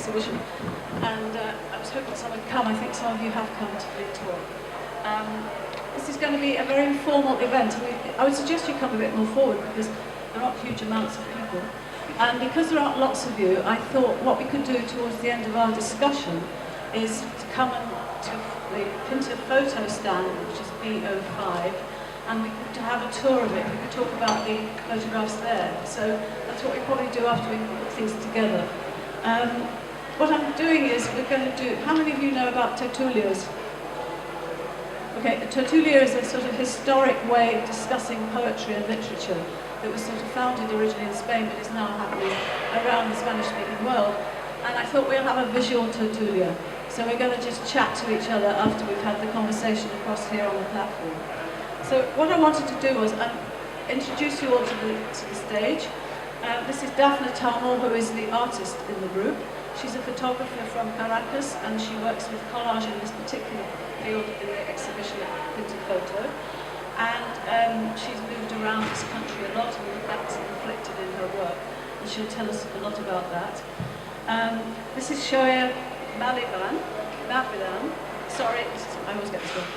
exhibition. And I was hoping someone would come. I think some of you have come to the talk. This is going to be a very informal event. I would suggest you come a bit more forward because there aren't huge amounts of people. And because there aren't lots of you, I thought what we could do towards the end of our discussion is to come to the Pinta Photo stand, which is B05, and we could have a tour of it. We could talk about the photographs there. So that's what we probably do after we put things together. What I'm doing is we're going to do, how many of you know about tertulias? Okay, a tertulia is a sort of historic way of discussing poetry and literature that was sort of founded originally in Spain but is now happening around the Spanish-speaking world. And I thought we'll have a visual tertulia. So we're going to just chat to each other after we've had the conversation across here on the platform. So what I wanted to do was introduce you all to the stage. This is Dafna Talmor, who is the artist in the group. She's a photographer from Caracas, and she works with collage in this particular field in the exhibition at Pinta Photo. And she's moved around this country a lot, and that's reflected in her work. And she'll tell us a lot about that. This is Shoair Mavililan. Sorry, I always get this wrong.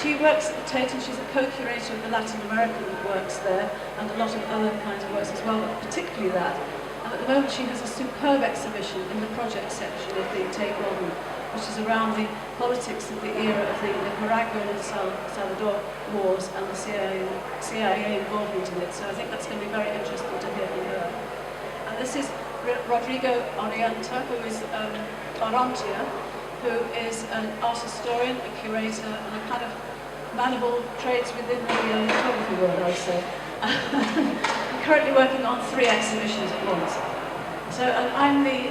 She works at the Tate, and she's a co-curator of the Latin American works there, and a lot of other kinds of works as well, but particularly that. And at the moment she has a superb exhibition in the project section of the Tate Modern, which is around the politics of the era of the Nicaraguan and Salvador wars and the CIA involvement in it. So I think that's going to be very interesting to hear from her. And this is Rodrigo Orrantia, who is Orrantia, who is an art historian, a curator, and a kind of man of all trades within the photography world, I would say. I'm currently working on 3 exhibitions at once. So I'm the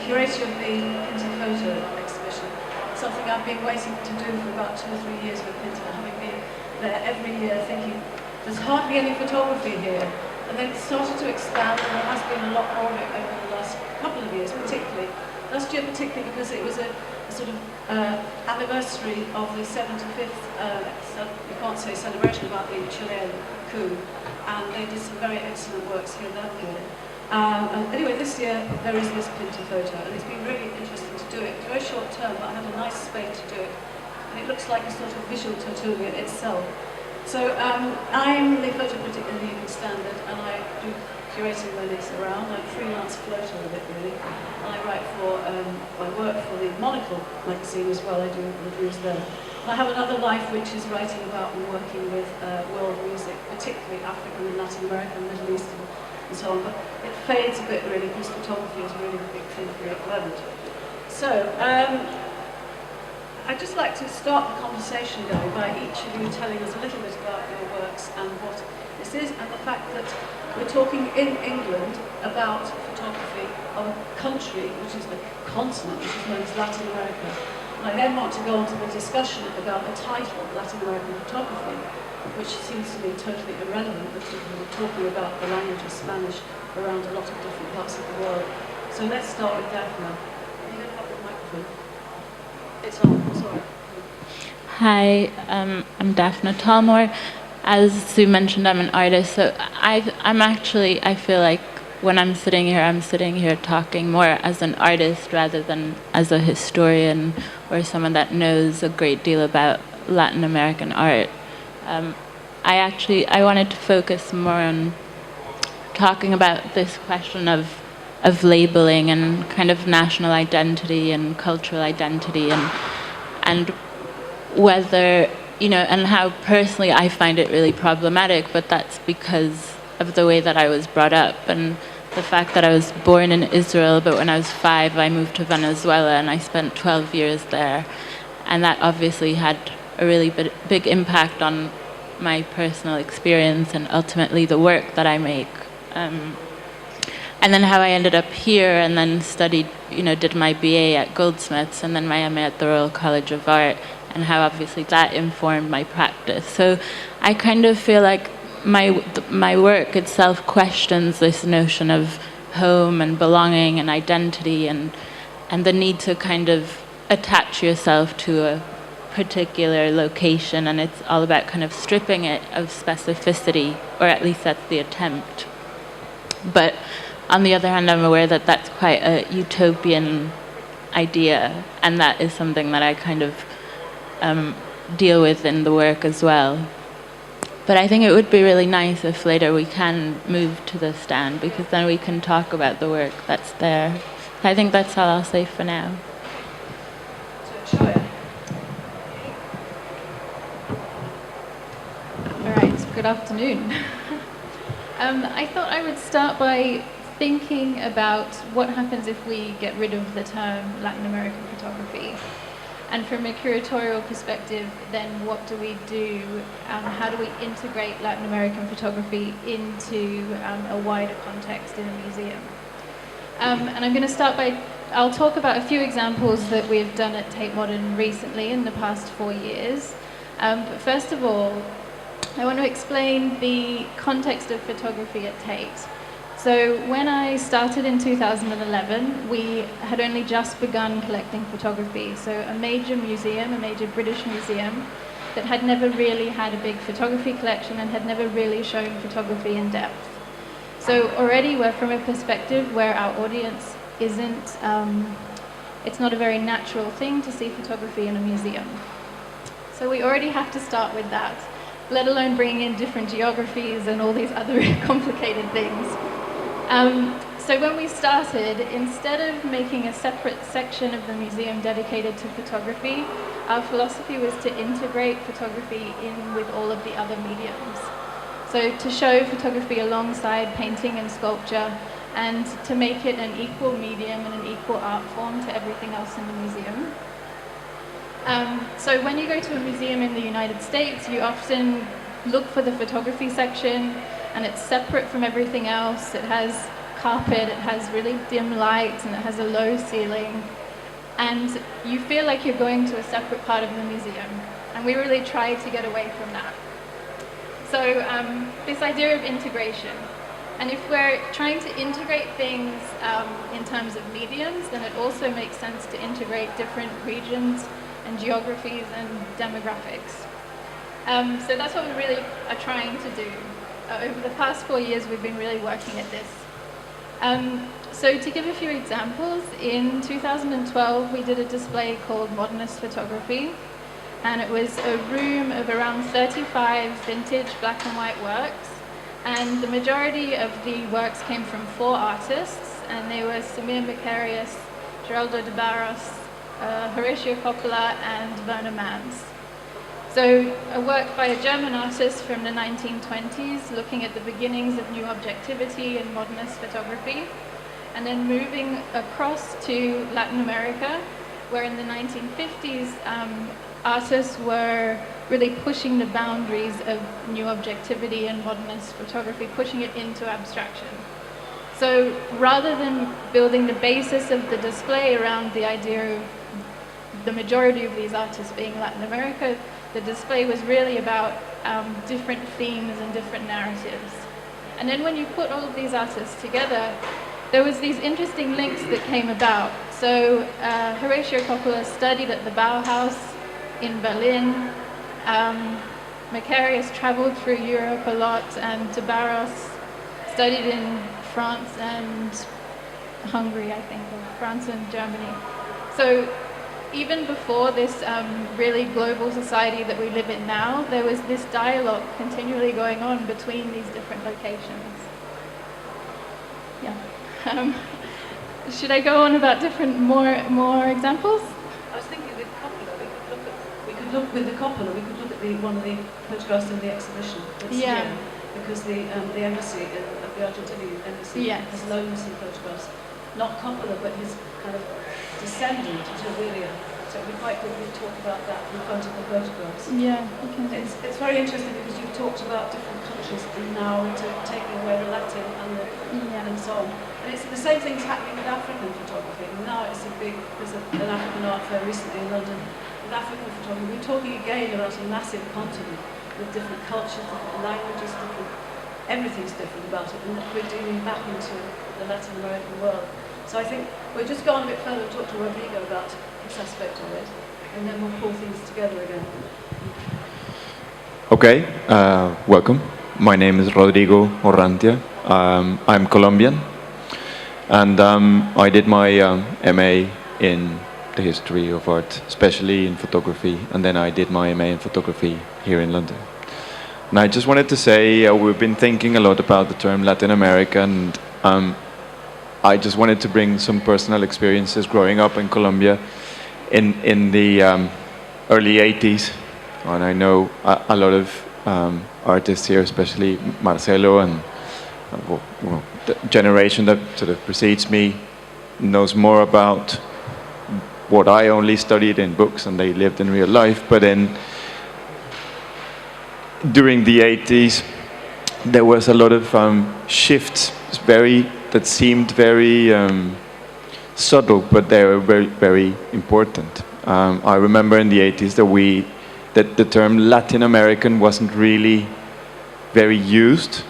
curator of the Pinta Photo exhibition, something I've been waiting to do for about 2 or 3 years with Pinta, having been there every year thinking, there's hardly any photography here. And then it started to expand, and there has been a lot more of it over the last couple of years, particularly. Last year particularly because it was a sort of anniversary of the 75th, you can't say celebration, about the Chilean coup, and they did some very excellent works here that year. And anyway, this year there is this Pinta Photo, and it's been really interesting to do it. It's very short term, but I had a nice space to do it, and it looks like a sort of visual tertulia itself. So I'm the photo critic in the Evening Standard, and I do curating when it's around. I'm a freelance floater with it, really. And I write for, I work for the Monocle magazine as well. I do reviews there. And I have another life which is writing about and working with world music, particularly African and Latin American, Middle Eastern, and so on. But it fades a bit, really, because photography is really a big thing for me at the moment. So, I'd just like to start the conversation going by each of you telling us a little bit about your works and what this is, and the fact that we're talking in England about photography of a country which is a continent, which is known as Latin America. And I then want to go on to the discussion about the title, Latin American photography, which seems to me totally irrelevant because we're talking about the language of Spanish around a lot of different parts of the world. So let's start with Dafna. Are you going to have the microphone? It's on, sorry. Hi, I'm Dafna Talmor. As Sue mentioned, I'm an artist, so I feel like when I'm sitting here talking more as an artist rather than as a historian or someone that knows a great deal about Latin American art. I wanted to focus more on talking about this question of labeling and kind of national identity and cultural identity and whether, you know, and how personally I find it really problematic, but that's because of the way that I was brought up and the fact that I was born in Israel, but when I was 5 I moved to Venezuela and I spent 12 years there, and that obviously had a really big impact on my personal experience and ultimately the work that I make. And then how I ended up here and then studied, you know, did my BA at Goldsmiths and then my MA at the Royal College of Art, and how obviously that informed my practice. So I kind of feel like my work itself questions this notion of home and belonging and identity and the need to kind of attach yourself to a particular location, and it's all about kind of stripping it of specificity, or at least that's the attempt. But on the other hand, I'm aware that that's quite a utopian idea, and that is something that I kind of deal with in the work as well. But I think it would be really nice if later we can move to the stand, because then we can talk about the work that's there. I think that's all I'll say for now. Shoair. All right, good afternoon. I thought I would start by thinking about what happens if we get rid of the term Latin American photography. And from a curatorial perspective, then what do we do? How do we integrate Latin American photography into a wider context in a museum? And I'm going to start by, I'll talk about a few examples that we've done at Tate Modern recently in the past 4 years. But first of all, I want to explain the context of photography at Tate. So when I started in 2011, we had only just begun collecting photography. So a major museum, a major British museum, that had never really had a big photography collection and had never really shown photography in depth. So already we're from a perspective where our audience isn't, it's not a very natural thing to see photography in a museum. So we already have to start with that, let alone bringing in different geographies and all these other complicated things. So when we started, instead of making a separate section of the museum dedicated to photography, our philosophy was to integrate photography in with all of the other mediums. So to show photography alongside painting and sculpture, and to make it an equal medium and an equal art form to everything else in the museum. So when you go to a museum in the United States, you often look for the photography section, and it's separate from everything else. It has carpet, it has really dim lights, and it has a low ceiling. And you feel like you're going to a separate part of the museum. And we really try to get away from that. So this idea of integration. And if we're trying to integrate things in terms of mediums, then it also makes sense to integrate different regions and geographies and demographics. So that's what we really are trying to do. Over the past 4 years, we've been really working at this. So to give a few examples, in 2012, we did a display called Modernist Photography, and it was a room of around 35 vintage black and white works, and the majority of the works came from 4 artists, and they were Samir Macarius, Geraldo de Barros, Horatio Coppola, and Werner Manz. So a work by a German artist from the 1920s, looking at the beginnings of new objectivity in modernist photography, and then moving across to Latin America, where in the 1950s, artists were really pushing the boundaries of new objectivity and modernist photography, pushing it into abstraction. So rather than building the basis of the display around the idea of the majority of these artists being Latin America, the display was really about different themes and different narratives. And then when you put all of these artists together, there was these interesting links that came about. So Horatio Coppola studied at the Bauhaus in Berlin. Macarius traveled through Europe a lot, and de Barros studied in France and Hungary, I think, or France and Germany. So even before this really global society that we live in now, there was this dialogue continually going on between these different locations. Yeah. Should I go on about different more examples? I was thinking with Coppola, we could look with the Coppola, we could look at one of the photographs in the exhibition that's here, because the embassy, the Argentinian embassy, has loaned some photographs. Not Coppola, but his kind of descendant, Julia. So it'd be quite good to talk about that in front of the photographs. Yeah, okay. It's very interesting because you've talked about different countries now taking away the Latin and so on. And it's the same thing's happening with African photography. And now it's there's an African art fair recently in London with African photography. We're talking again about a massive continent with different cultures, different languages, everything's different about it. And we're dealing back into the Latin American world. So I think we'll just go on a bit further and talk to Rodrigo about this aspect of it, and then we'll pull things together again. Okay, welcome. My name is Rodrigo Orrantia. I'm Colombian. And I did my MA in the history of art, especially in photography, and then I did my MA in photography here in London. And I just wanted to say, we've been thinking a lot about the term Latin America, and I just wanted to bring some personal experiences growing up in Colombia in the early 80s. And I know a lot of artists here, especially Marcelo, and well, the generation that sort of precedes me knows more about what I only studied in books and they lived in real life. But during the 80s, there was a lot of shifts, that seemed very subtle, but they were very, very important. I remember in the 80s that the term Latin American wasn't really very used.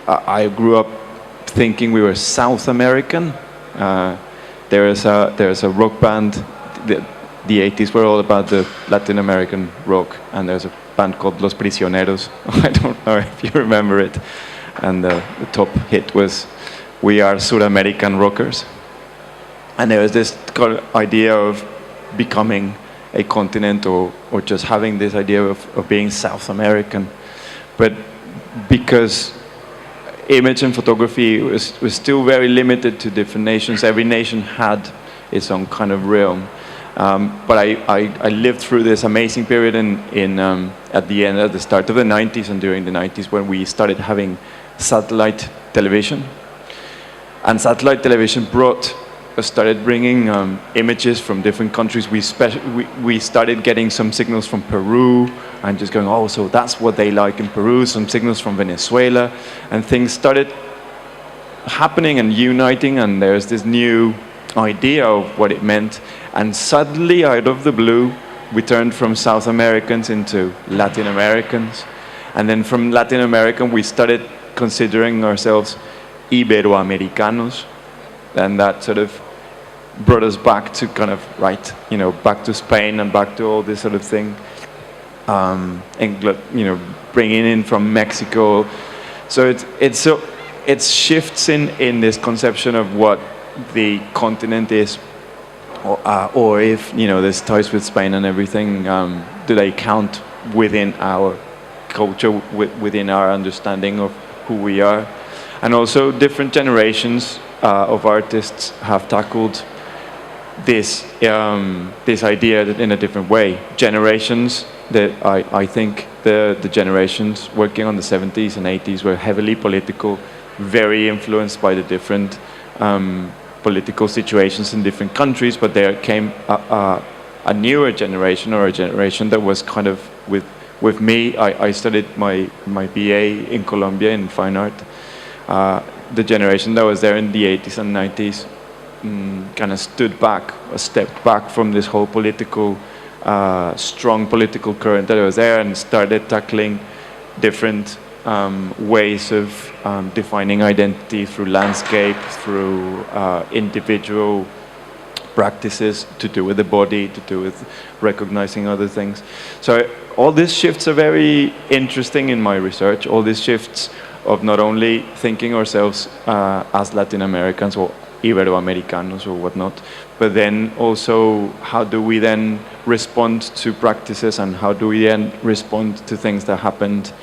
I grew up thinking we were South American. There is a rock band. The 80s were all about the Latin American rock, and there's a band called Los Prisioneros. I don't know if you remember it. And the top hit was "We Are Sud-American Rockers." And there was this kind of idea of becoming a continent, or just having this idea of being South American. But because image and photography was still very limited to different nations, every nation had its own kind of realm. But I lived through this amazing period at the start of the 90s and during the 90s, when we started having satellite television. And satellite television started bringing images from different countries. We started getting some signals from Peru, and just going, oh, so that's what they like in Peru, some signals from Venezuela, and things started happening and uniting, and there's this new idea of what it meant. And suddenly, out of the blue, we turned from South Americans into Latin Americans. And then from Latin American, we started considering ourselves Iberoamericanos. And that sort of brought us back to kind of, back to Spain and back to all this sort of thing. And, bringing in from Mexico. So it's shifts in this conception of what the continent is, or if, there's ties with Spain and everything, do they count within our culture, within our understanding of who we are? And also different generations of artists have tackled this idea in a different way. Generations that I think the generations working on the 70s and 80s were heavily political, very influenced by the different political situations in different countries, but there came a newer generation, or a generation that was kind of with me. I studied my BA in Colombia in fine art. The generation that was there in the 80s and 90s kind of stood back, a step back from this whole strong political current that was there, and started tackling different ways of defining identity through landscape, through individual practices to do with the body, to do with recognizing other things. So all these shifts are very interesting in my research, all these shifts of not only thinking ourselves as Latin Americans or Iberoamericanos or whatnot, but then also how do we then respond to practices, and how do we then respond to things that happened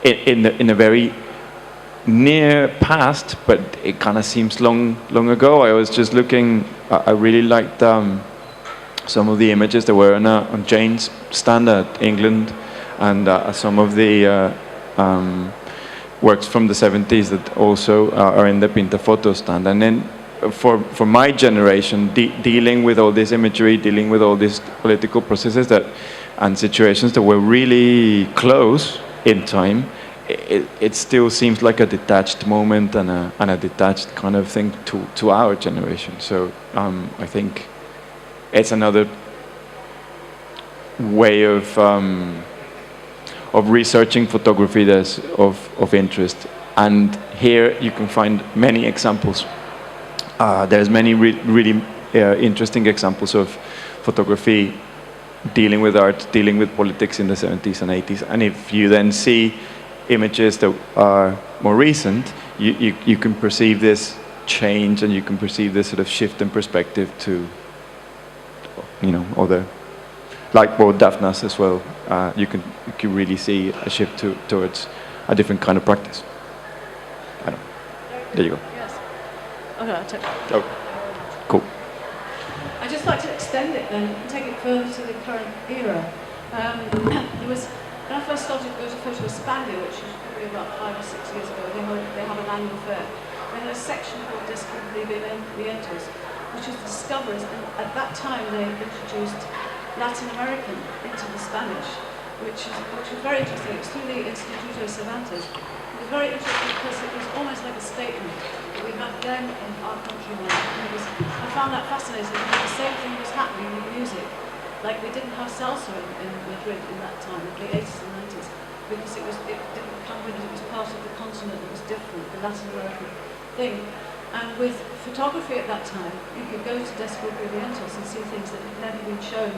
in a very near past, but it kind of seems long ago. I was just looking, I really liked some of the images that were on Jane's stand at England, and some of the works from the 70s that also are in the Pinta Photo stand. And then for my generation, dealing with all this imagery, dealing with all these political processes and situations that were really close in time, it still seems like a detached moment and a detached kind of thing to our generation. So I think it's another way of researching photography that's of interest. And here you can find many examples. There's many really interesting examples of photography dealing with art, dealing with politics in the 70s and 80s. And if you then see images that are more recent, you can perceive this change, and you can perceive this sort of shift in perspective to, other, like both Dafna's as well. You can really see a shift towards a different kind of practice. I don't know. There you go. Yes. Okay, I'll take it. Oh, cool. I'd just like to extend it then and take it further to the current era. There was, when I first started to go to Photo España, which was probably about 5 or 6 years ago, they have an annual fair. They had a section called Descubrimientos, which was discoveries, and at that time they introduced Latin American into the Spanish, which was very interesting. It was through the Instituto Cervantes. It was very interesting because it was almost like a statement that we had then in our country now. And I found that fascinating because the same thing was happening with music. Like we didn't have salsa in Madrid in that time, in the 80s and 90s, because it didn't come with it. It was part of the continent that was different, the Latin American thing. And with photography at that time, you could go to Descubrimientos and see things that had never been shown,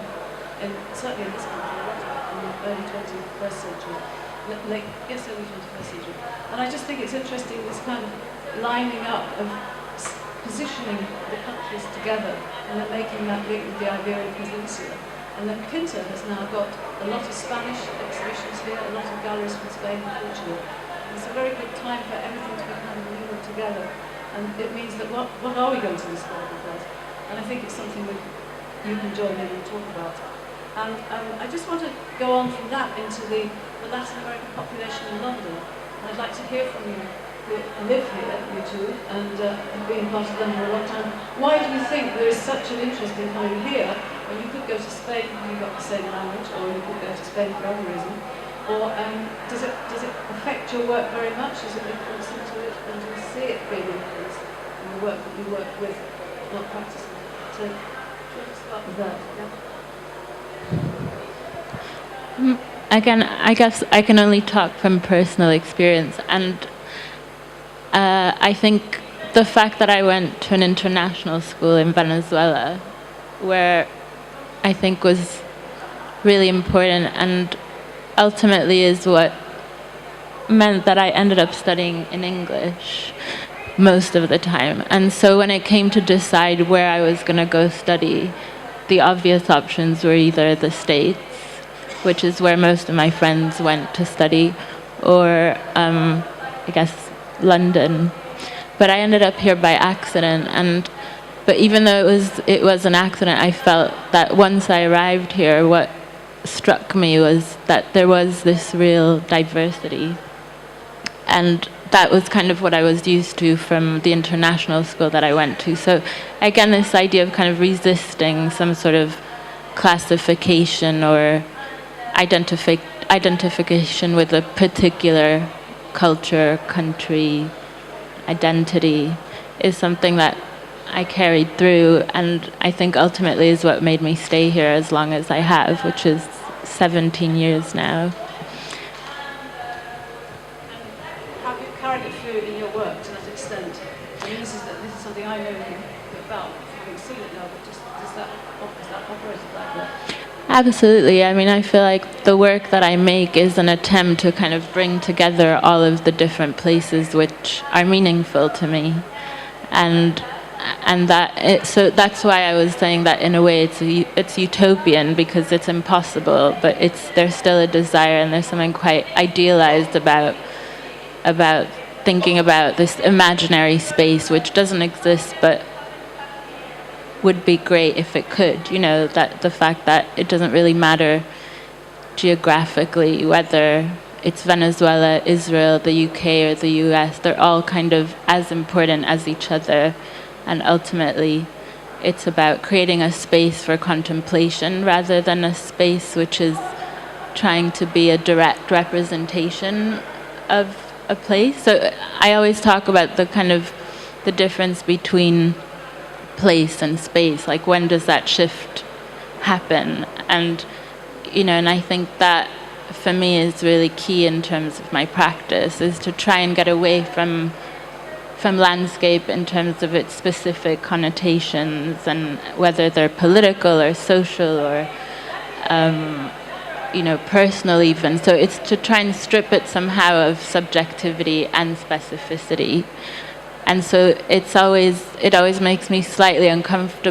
certainly in this country, a lot of it in the early 21st century, early 21st century. And I just think it's interesting, this kind of lining up of positioning the countries together and then making that link with the Iberian Peninsula. And then Pinta has now got a lot of Spanish exhibitions here, a lot of galleries from Spain and Portugal. It's a very good time for everything to be kind of mingled together. And it means that what are we going to discover with that? And I think it's something you can join in and talk about. And I just want to go on from that into the Latin American population in London. And I'd like to hear from you who live here, you two, and have been part of London for a long time. Why do you think there is such an interest in coming here when you could go to Spain and you've got the same language, or you could go to Spain for other reason? Or does it affect your work very much? Is it influenced into it? And do you see it being influenced in the work that you work with, not practicing? So, do you want to start with that? Yeah? Again, I guess I can only talk from personal experience, and I think the fact that I went to an international school in Venezuela, where I think was really important and ultimately is what meant that I ended up studying in English most of the time. And so when it came to decide where I was going to go study, the obvious options were either the States, which is where most of my friends went to study, or I guess London. But I ended up here by accident, but even though it was an accident, I felt that once I arrived here, what struck me was that there was this real diversity. And that was kind of what I was used to from the international school that I went to. So again, this idea of kind of resisting some sort of classification or identification with a particular culture, country, identity is something that I carried through, and I think ultimately is what made me stay here as long as I have, which is 17 years now. Have you carried it through in your work to that extent? I mean, this is something I know about, having seen it now, but does that operate like that? Absolutely. I mean, I feel like the work that I make is an attempt to kind of bring together all of the different places which are meaningful to me, and so that's why I was saying that in a way it's utopian, because it's impossible, but there's still a desire, and there's something quite idealized about thinking about this imaginary space which doesn't exist but would be great if it could, that the fact that it doesn't really matter geographically whether it's Venezuela, Israel, the UK, or the US. They're all kind of as important as each other, and ultimately it's about creating a space for contemplation rather than a space which is trying to be a direct representation of a place. So I always talk about the kind of the difference between place and space, like when does that shift happen? And and I think that for me is really key in terms of my practice, is to try and get away from landscape in terms of its specific connotations, and whether they're political or social or personal even. So it's to try and strip it somehow of subjectivity and specificity, And so it always makes me slightly uncomfortable